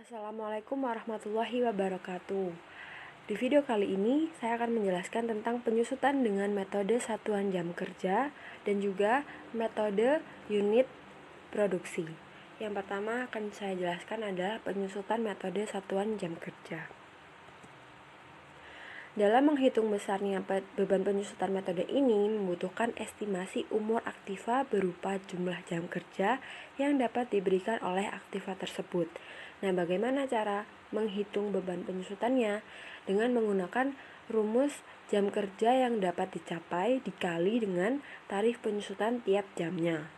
Assalamualaikum warahmatullahi wabarakatuh. Di video kali ini saya akan menjelaskan tentang penyusutan dengan metode satuan jam kerja dan juga metode unit produksi. Yang pertama akan saya jelaskan adalah penyusutan metode satuan jam kerja. Dalam menghitung besarnya beban penyusutan metode ini membutuhkan estimasi umur aktiva berupa jumlah jam kerja yang dapat diberikan oleh aktiva tersebut. Nah, bagaimana cara menghitung beban penyusutannya? Dengan menggunakan rumus jam kerja yang dapat dicapai dikali dengan tarif penyusutan tiap jamnya.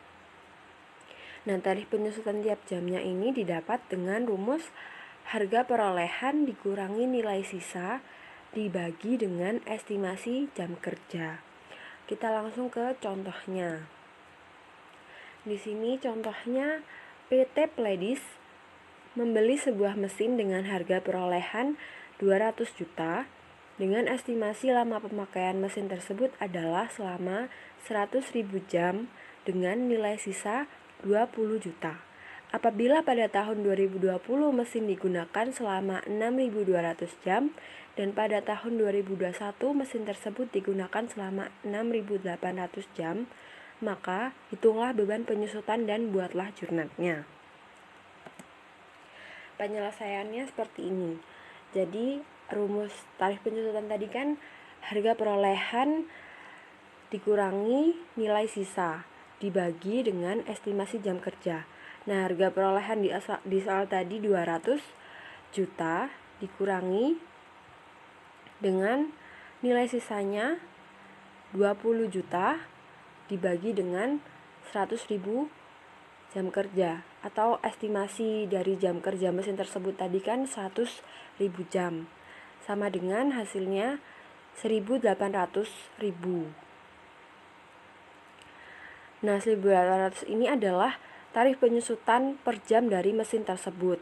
Nah, tarif penyusutan tiap jamnya ini didapat dengan rumus harga perolehan dikurangi nilai sisa dibagi dengan estimasi jam kerja. Kita langsung ke contohnya. Di sini contohnya PT Pledis membeli sebuah mesin dengan harga perolehan 200 juta dengan estimasi lama pemakaian mesin tersebut adalah selama 100.000 jam dengan nilai sisa 20 juta. Apabila pada tahun 2020 mesin digunakan selama 6.200 jam dan pada tahun 2021 mesin tersebut digunakan selama 6.800 jam, maka hitunglah beban penyusutan dan buatlah jurnalnya. Penyelesaiannya seperti ini. Jadi rumus tarif penyusutan tadi kan harga perolehan dikurangi nilai sisa dibagi dengan estimasi jam kerja. Nah, harga perolehan di soal tadi 200 juta dikurangi dengan nilai sisanya 20 juta dibagi dengan 100.000 jam kerja, atau estimasi dari jam kerja mesin tersebut tadi kan 100.000 jam, sama dengan hasilnya 1.800.000. Nah, 1.800 ini adalah tarif penyusutan per jam dari mesin tersebut.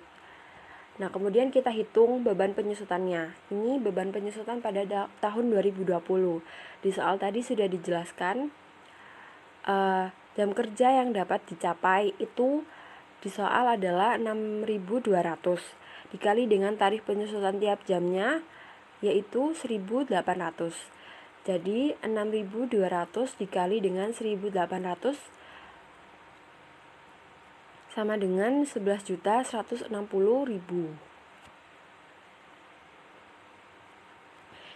Nah, kemudian kita hitung beban penyusutannya. Ini beban penyusutan pada tahun 2020. Di soal tadi sudah dijelaskan jam kerja yang dapat dicapai itu di soal adalah 6.200 dikali dengan tarif penyusutan tiap jamnya yaitu 1.800. Jadi 6.200 dikali dengan 1.800 sama dengan 11.160.000.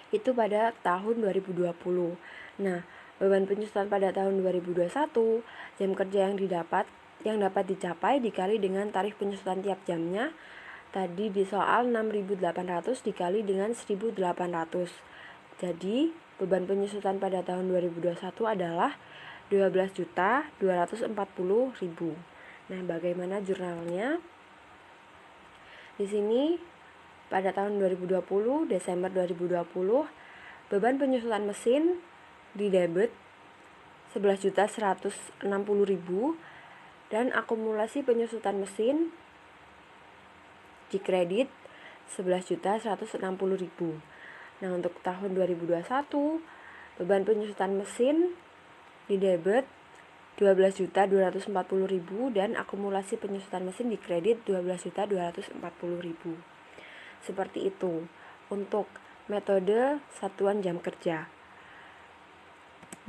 Itu pada tahun 2020. Nah, beban penyusutan pada tahun 2021, jam kerja yang dapat dicapai dikali dengan tarif penyusutan tiap jamnya. Tadi di soal 6.800 dikali dengan 1.800. Jadi, beban penyusutan pada tahun 2021 adalah 12.240.000. Nah, bagaimana jurnalnya? Di sini pada tahun 2020, Desember 2020, beban penyusutan mesin di debit 11.160.000 dan akumulasi penyusutan mesin di kredit 11.160.000. Nah, untuk tahun 2021, beban penyusutan mesin di debit 12.240.000 dan akumulasi penyusutan mesin di kredit 12.240.000. Seperti itu untuk metode satuan jam kerja.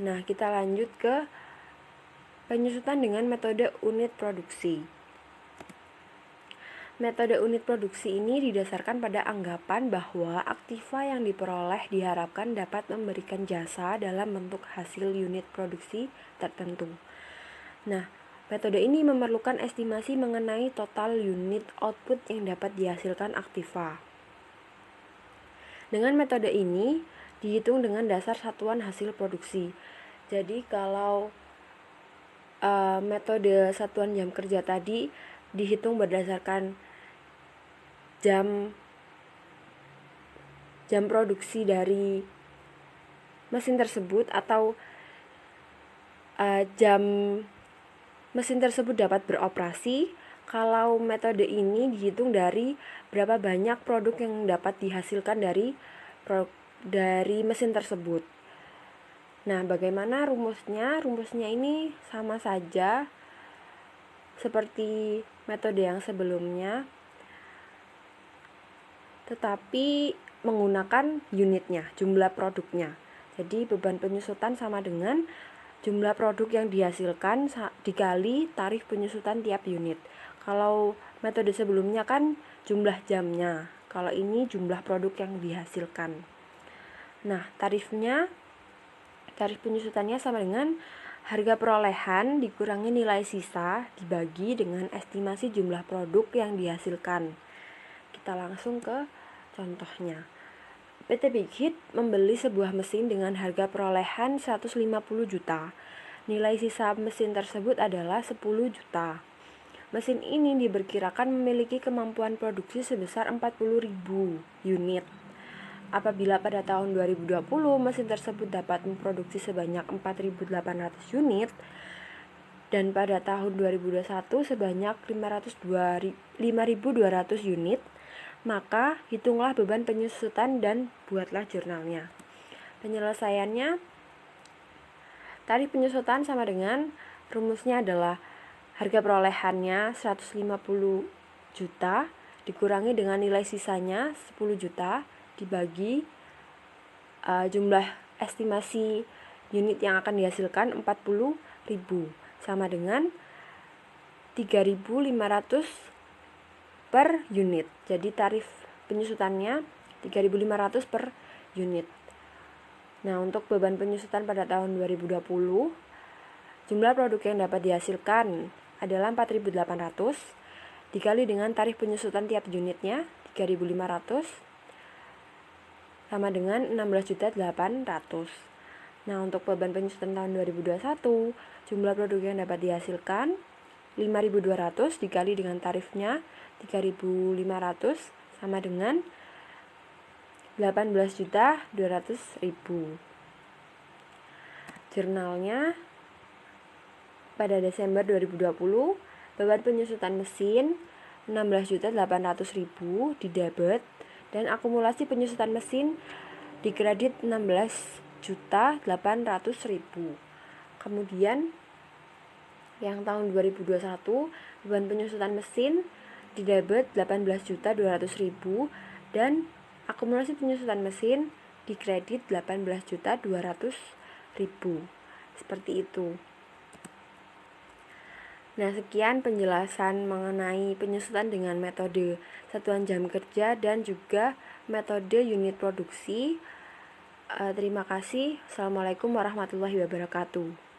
Nah, kita lanjut ke penyusutan dengan metode unit produksi. Metode unit produksi ini didasarkan pada anggapan bahwa aktiva yang diperoleh diharapkan dapat memberikan jasa dalam bentuk hasil unit produksi tertentu. Nah, metode ini memerlukan estimasi mengenai total unit output yang dapat dihasilkan aktiva. Dengan metode ini dihitung dengan dasar satuan hasil produksi. Jadi kalau metode satuan jam kerja tadi dihitung berdasarkan jam produksi dari mesin tersebut atau jam mesin tersebut dapat beroperasi. Kalau metode ini dihitung dari berapa banyak produk yang dapat dihasilkan dari mesin tersebut. Nah, bagaimana rumusnya? Rumusnya ini sama saja seperti metode yang sebelumnya. tetapi menggunakan unitnya, jumlah produknya. Jadi beban penyusutan sama dengan jumlah produk yang dihasilkan dikali tarif penyusutan tiap unit. Kalau metode sebelumnya kan jumlah jamnya, kalau ini jumlah produk yang dihasilkan. Nah, tarif penyusutannya sama dengan harga perolehan dikurangi nilai sisa dibagi dengan estimasi jumlah produk yang dihasilkan. Kita langsung ke contohnya. PT Big Hit membeli sebuah mesin dengan harga perolehan 150 juta. Nilai sisa mesin tersebut adalah 10 juta. Mesin ini diperkirakan memiliki kemampuan produksi sebesar 40.000 unit. Apabila pada tahun 2020 mesin tersebut dapat memproduksi sebanyak 4.800 unit dan pada tahun 2021 sebanyak 5.200 unit, maka hitunglah beban penyusutan dan buatlah jurnalnya. Penyelesaiannya, tarif penyusutan sama dengan rumusnya adalah harga perolehannya 150 juta dikurangi dengan nilai sisanya 10 juta dibagi jumlah estimasi unit yang akan dihasilkan 40.000 sama dengan 3.500 per unit. Jadi tarif penyusutannya 3.500 per unit. Nah, untuk beban penyusutan pada tahun 2020, jumlah produk yang dapat dihasilkan adalah 4.800 dikali dengan tarif penyusutan tiap unitnya 3.500 sama dengan 16.800. Nah, untuk beban penyusutan tahun 2021, jumlah produk yang dapat dihasilkan 5.200 dikali dengan tarifnya 3.500 sama dengan 18.200.000. Jurnalnya pada Desember 2020, beban penyusutan mesin 16.800.000 di debit dan akumulasi penyusutan mesin di kredit 16.800.000. Kemudian yang tahun 2021, beban penyusutan mesin di debit 18.200.000 dan akumulasi penyusutan mesin di kredit 18.200.000. Seperti itu. Nah, sekian penjelasan mengenai penyusutan dengan metode satuan jam kerja dan juga metode unit produksi. Terima kasih. Assalamualaikum warahmatullahi wabarakatuh.